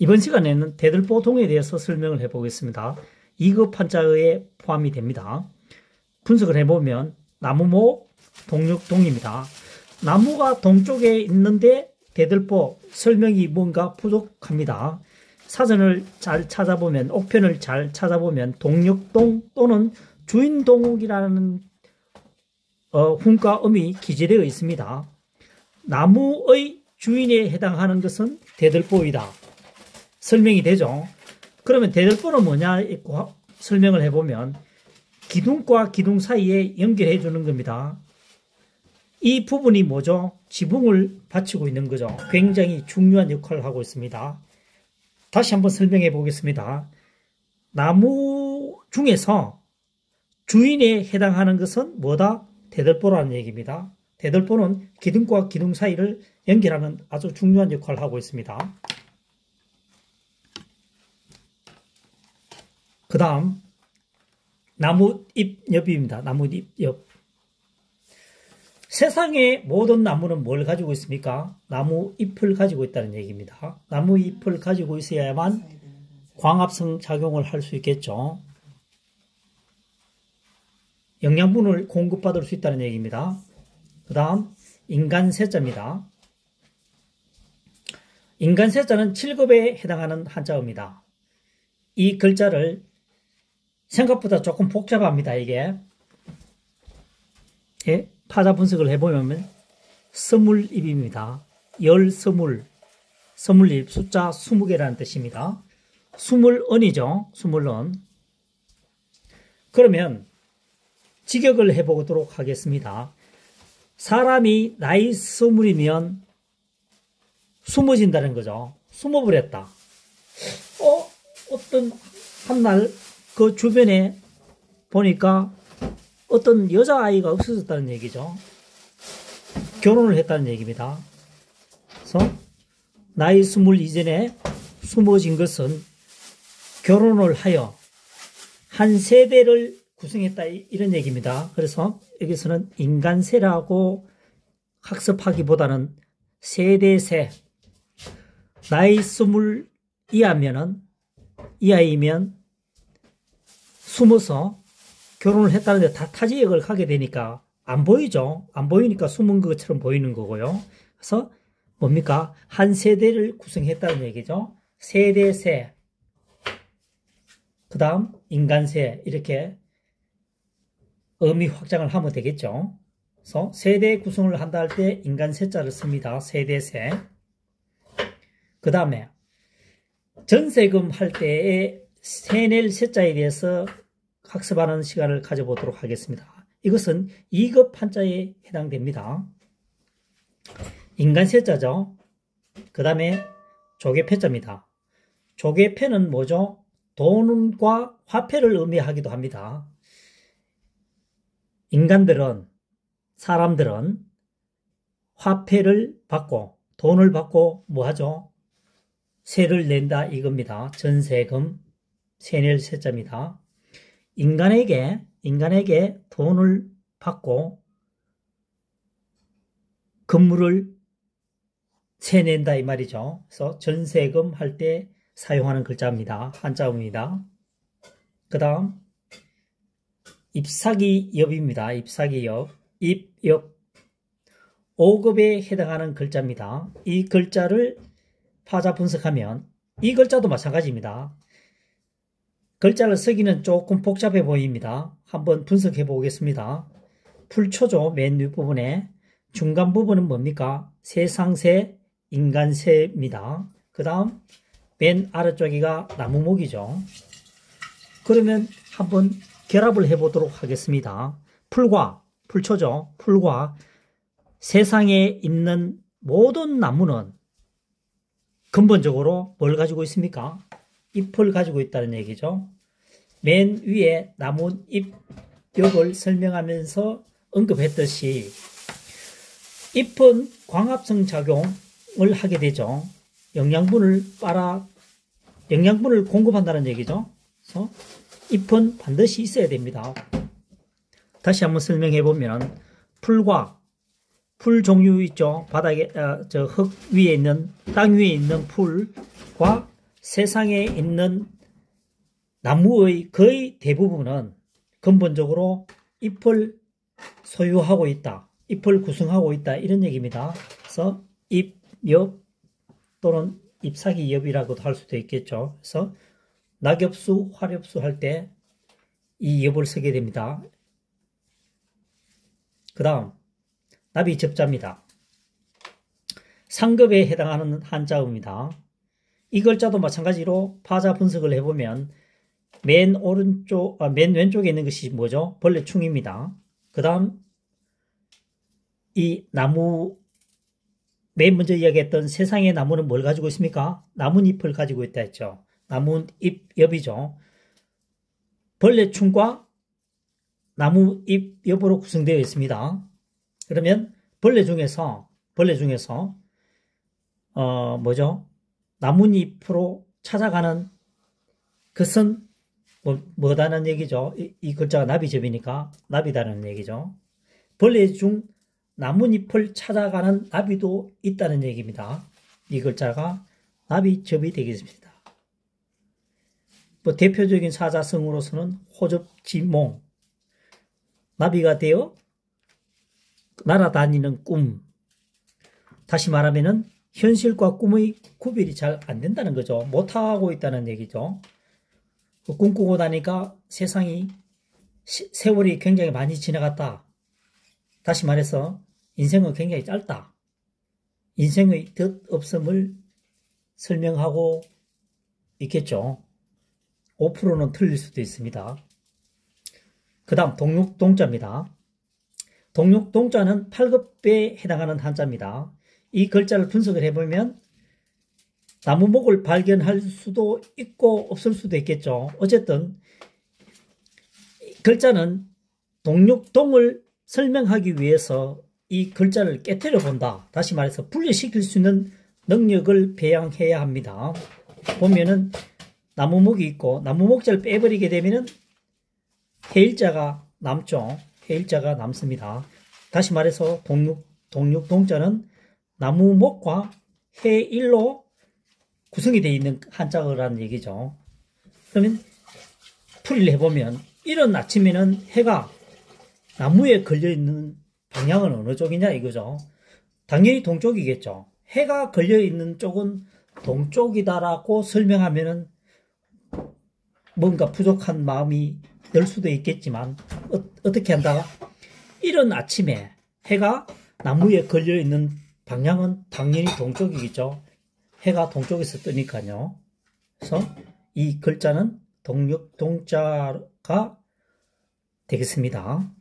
이번 시간에는 대들보동에 대해서 설명을 해보겠습니다. 2급 한자어에 포함이 됩니다. 분석을 해보면 나무모 동육동입니다. 나무가 동쪽에 있는데 대들보 설명이 뭔가 부족합니다. 사전을 잘 찾아보면, 옥편을 잘 찾아보면 동육동 또는 주인동이라는 훈과음이 기재되어 있습니다. 나무의 주인에 해당하는 것은 대들보이다. 설명이 되죠. 그러면 대들보는 뭐냐 설명을 해보면 기둥과 기둥 사이에 연결해 주는 겁니다. 이 부분이 뭐죠? 지붕을 받치고 있는 거죠. 굉장히 중요한 역할을 하고 있습니다. 다시 한번 설명해 보겠습니다. 나무 중에서 주인에 해당하는 것은 뭐다? 대들보라는 얘기입니다. 대들보는 기둥과 기둥 사이를 연결하는 아주 중요한 역할을 하고 있습니다. 그 다음 나무잎엽입니다. 나무잎엽. 세상의 모든 나무는 뭘 가지고 있습니까? 나무잎을 가지고 있다는 얘기입니다. 나무잎을 가지고 있어야만 광합성 작용을 할 수 있겠죠. 영양분을 공급받을 수 있다는 얘기입니다. 그 다음 인간세자입니다. 인간세자는 7급에 해당하는 한자어입니다. 이 글자를 생각보다 조금 복잡합니다. 이게 파자 분석을 해보면 서물입입니다. 열서물, 서물입, 숫자 20개라는 뜻입니다. 스물언이죠. 스물언. 그러면 직역을 해보도록 하겠습니다. 사람이 나이 20이면 숨어진다는 거죠. 숨어버렸다. 어떤 한날 그 주변에 보니까 어떤 여자아이가 없어졌다는 얘기죠. 결혼을 했다는 얘기입니다. 그래서 나이 20 이전에 숨어진 것은 결혼을 하여 한 세대를 구성했다 이런 얘기입니다. 그래서 여기서는 인간세라고 학습하기보다는 세대세, 나이 20 이하이면 숨어서 결혼을 했다는데 다 타지역을 가게 되니까 안 보이죠. 안 보이니까 숨은 것처럼 보이는 거고요. 그래서 뭡니까? 한 세대를 구성했다는 얘기죠. 세대세, 그 다음 인간세, 이렇게 의미 확장을 하면 되겠죠. 그래서 세대 구성을 한다 할 때 인간세자를 씁니다. 세대세. 그 다음에 전세금 할 때의 세낼 세자에 대해서 학습하는 시간을 가져보도록 하겠습니다. 이것은 2급 한자에 해당됩니다. 인간세자죠. 그 다음에 조개패자입니다. 조개패는 뭐죠? 돈과 화폐를 의미하기도 합니다. 사람들은 화폐를 받고 돈을 받고 뭐 하죠? 세를 낸다 이겁니다. 전세금, 세낼 세자입니다. 인간에게 돈을 받고 건물을 세낸다 이 말이죠. 그래서 전세금 할 때 사용하는 글자입니다. 한자어입니다. 그 다음 잎사귀엽입니다. 잎사귀엽, 잎엽 5급에 해당하는 글자입니다. 이 글자를 파자 분석하면 이 글자도 마찬가지입니다. 글자를 쓰기는 조금 복잡해 보입니다. 한번 분석해 보겠습니다. 풀초죠. 맨 윗부분에. 중간 부분은 뭡니까? 세상세, 인간세입니다. 그 다음 맨 아래쪽이가 나무목이죠. 그러면 한번 결합을 해보도록 하겠습니다. 풀초죠. 풀과 세상에 있는 모든 나무는 근본적으로 뭘 가지고 있습니까? 잎을 가지고 있다는 얘기죠. 맨 위에 나무잎엽을 설명하면서 언급했듯이 잎은 광합성 작용을 하게 되죠. 영양분을 공급한다는 얘기죠. 그래서 잎은 반드시 있어야 됩니다. 다시 한번 설명해 보면 풀 종류 있죠. 바닥에 흙 위에 있는 땅 위에 있는 풀과 세상에 있는 나무의 거의 대부분은 근본적으로 잎을 소유하고 있다. 잎을 구성하고 있다. 이런 얘기입니다. 그래서 잎, 엽 또는 잎사귀 엽이라고도 할 수도 있겠죠. 그래서 낙엽수, 화렵수 할 때 이 엽을 쓰게 됩니다. 그 다음 나비 접자입니다. 상급에 해당하는 한자어입니다. 이 글자도 마찬가지로 파자 분석을 해보면 맨 왼쪽에 있는 것이 뭐죠? 벌레충입니다. 그 다음 이 나무, 맨 먼저 이야기했던 세상의 나무는 뭘 가지고 있습니까? 나뭇잎을 가지고 있다 했죠. 나뭇잎 엽이죠. 벌레충과 나무잎 엽으로 구성되어 있습니다. 그러면 벌레 중에서 뭐죠? 나뭇잎으로 찾아가는 것은 뭐다는 얘기죠. 이 글자가 나비접이니까 나비다는 얘기죠. 벌레 중 나뭇잎을 찾아가는 나비도 있다는 얘기입니다. 이 글자가 나비접이 되겠습니다. 대표적인 사자성어로서는 호접지몽, 나비가 되어 날아다니는 꿈. 다시 말하면은 현실과 꿈의 구별이 잘 안 된다는 거죠. 못하고 있다는 얘기죠. 꿈꾸고 나니까 세월이 굉장히 많이 지나갔다. 다시 말해서 인생은 굉장히 짧다. 인생의 덧없음을 설명하고 있겠죠. 5%는 틀릴 수도 있습니다. 그 다음 동육동자입니다. 동육동자는 8급에 해당하는 한자입니다. 이 글자를 분석을 해보면 나무목을 발견할 수도 있고 없을 수도 있겠죠. 어쨌든 글자는 동육동을 설명하기 위해서 이 글자를 깨뜨려 본다. 다시 말해서 분리시킬 수 있는 능력을 배양해야 합니다. 보면은 나무목이 있고 나무목자를 빼버리게 되면은 해일자가 남죠. 해일자가 남습니다. 다시 말해서 동육동자는 나무목과 해일로 구성이 되어 있는 한자어라는 얘기죠. 그러면 풀이를 해보면 이런 아침에는 해가 나무에 걸려있는 방향은 어느 쪽이냐 이거죠. 당연히 동쪽이겠죠. 해가 걸려있는 쪽은 동쪽이다라고 설명하면은 뭔가 부족한 마음이 들 수도 있겠지만 어떻게 한다? 이런 아침에 해가 나무에 걸려있는 방향은 당연히 동쪽이겠죠. 해가 동쪽에서 뜨니까요. 그래서 이 글자는 동육동자가 되겠습니다.